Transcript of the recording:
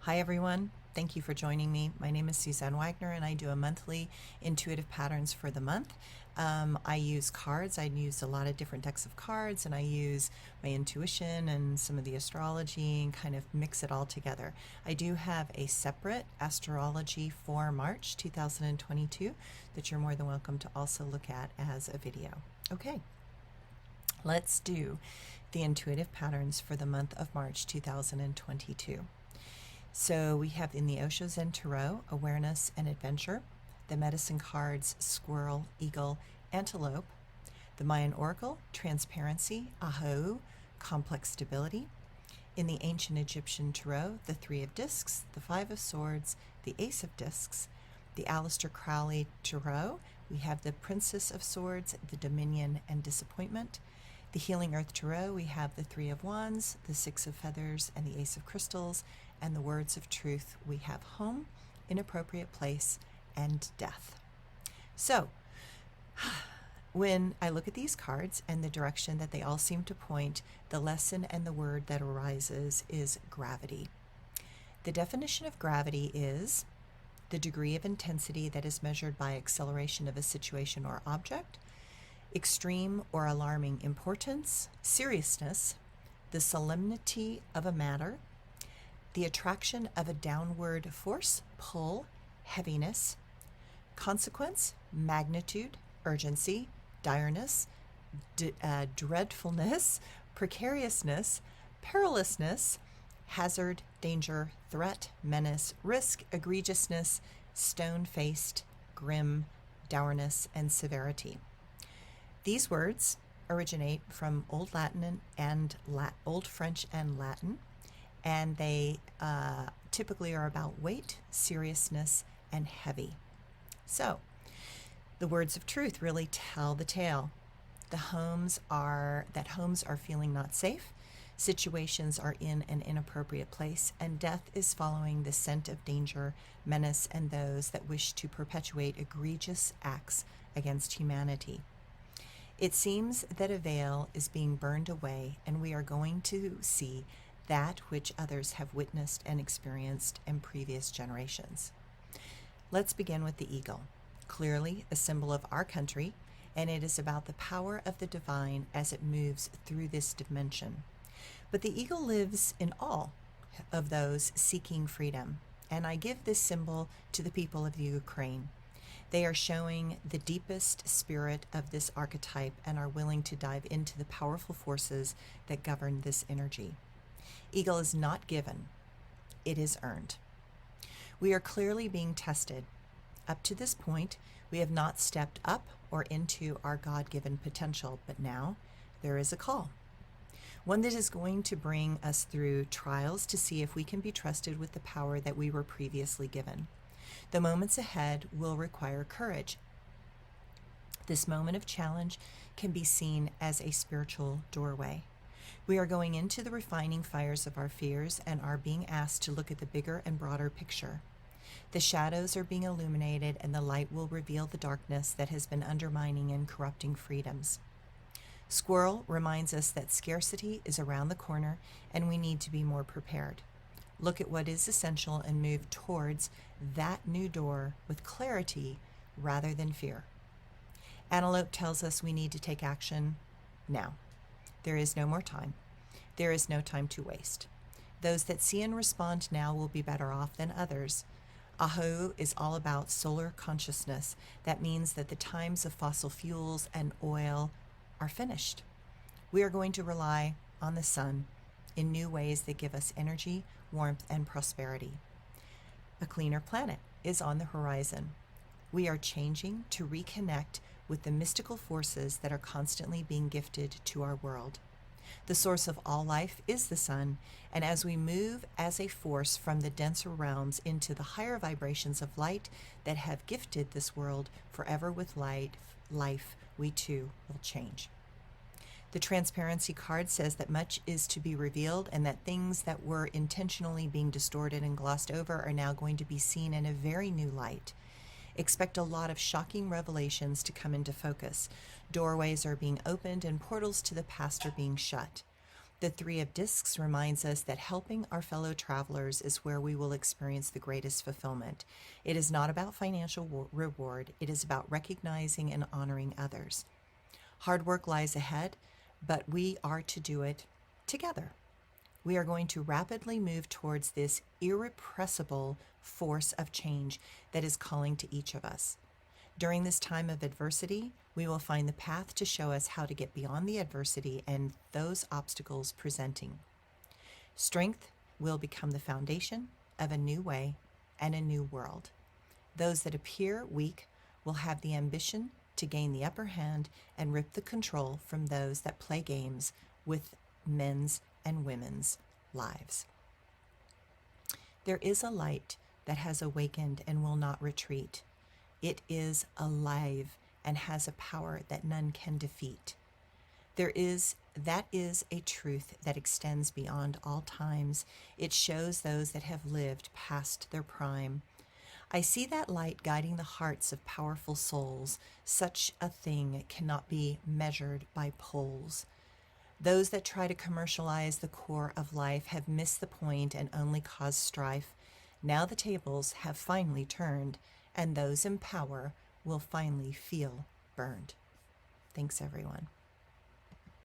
Hi everyone, thank you for joining me. My name is Suzanne Wagner and I do a monthly intuitive patterns for the month. I use cards. I use a lot of different decks of cards and I use my intuition and some of the astrology and kind of mix it all together. I do have a separate astrology for March 2022 that you're more than welcome to also look at as a video. Okay, let's do the intuitive patterns for the month of March 2022. So we have in the Osho Zen Tarot, Awareness and Adventure, the Medicine cards, Squirrel, Eagle, Antelope, the Mayan Oracle, Transparency, Ahu, Complex Stability. In the Ancient Egyptian Tarot, the Three of Discs, the Five of Swords, the Ace of Discs. The Aleister Crowley Tarot, we have the Princess of Swords, the Dominion and Disappointment. The Healing Earth Tarot, we have the Three of Wands, the Six of Feathers, and the Ace of Crystals. And the Words of Truth, we have Home, Inappropriate Place, and Death. So, when I look at these cards and the direction that they all seem to point, the lesson and the word that arises is gravity. The definition of gravity is the degree of intensity that is measured by acceleration of a situation or object, extreme or alarming importance, seriousness, the solemnity of a matter, the attraction of a downward force, pull, heaviness, consequence, magnitude, urgency, direness, dreadfulness, precariousness, perilousness, hazard, danger, threat, menace, risk, egregiousness, stone-faced, grim, dourness, and severity. These words originate from Old Latin and Old French and Latin, and they typically are about weight, seriousness, and heavy. So, the words of truth really tell the tale. Homes are feeling not safe, situations are in an inappropriate place, and death is following the scent of danger, menace, and those that wish to perpetuate egregious acts against humanity. It seems that a veil is being burned away, and we are going to see that which others have witnessed and experienced in previous generations. Let's begin with the eagle, clearly a symbol of our country, and it is about the power of the divine as it moves through this dimension. But the eagle lives in all of those seeking freedom, and I give this symbol to the people of the Ukraine. They are showing the deepest spirit of this archetype and are willing to dive into the powerful forces that govern this energy. Eagle is not given, it is earned. We are clearly being tested. Up to this point, we have not stepped up or into our God-given potential, but now there is a call. One that is going to bring us through trials to see if we can be trusted with the power that we were previously given. The moments ahead will require courage. This moment of challenge can be seen as a spiritual doorway. We are going into the refining fires of our fears and are being asked to look at the bigger and broader picture. The shadows are being illuminated and the light will reveal the darkness that has been undermining and corrupting freedoms. Squirrel reminds us that scarcity is around the corner and we need to be more prepared. Look at what is essential and move towards that new door with clarity rather than fear. Antelope tells us we need to take action now. There is no more time. There is no time to waste. Those that see and respond now will be better off than others. Ahu is all about solar consciousness. That means that the times of fossil fuels and oil are finished. We are going to rely on the sun in new ways that give us energy, warmth, and prosperity. A cleaner planet is on the horizon. We are changing to reconnect with the mystical forces that are constantly being gifted to our world. The source of all life is the sun, and as we move as a force from the denser realms into the higher vibrations of light that have gifted this world forever with life, we too will change. The transparency card says that much is to be revealed and that things that were intentionally being distorted and glossed over are now going to be seen in a very new light. Expect a lot of shocking revelations to come into focus. Doorways are being opened and portals to the past are being shut. The Three of Discs reminds us that helping our fellow travelers is where we will experience the greatest fulfillment. It is not about financial reward, it is about recognizing and honoring others. Hard work lies ahead, but we are to do it together. We are going to rapidly move towards this irrepressible force of change that is calling to each of us. During this time of adversity, we will find the path to show us how to get beyond the adversity and those obstacles presenting. Strength will become the foundation of a new way and a new world. Those that appear weak will have the ambition to gain the upper hand and rip the control from those that play games with men's and women's lives. There is a light that has awakened and will not retreat. It is alive and has a power that none can defeat. That is a truth that extends beyond all times. It shows those that have lived past their prime. I see that light guiding the hearts of powerful souls. Such a thing cannot be measured by polls. Those that try to commercialize the core of life have missed the point and only caused strife. Now the tables have finally turned, and those in power will finally feel burned. Thanks, everyone.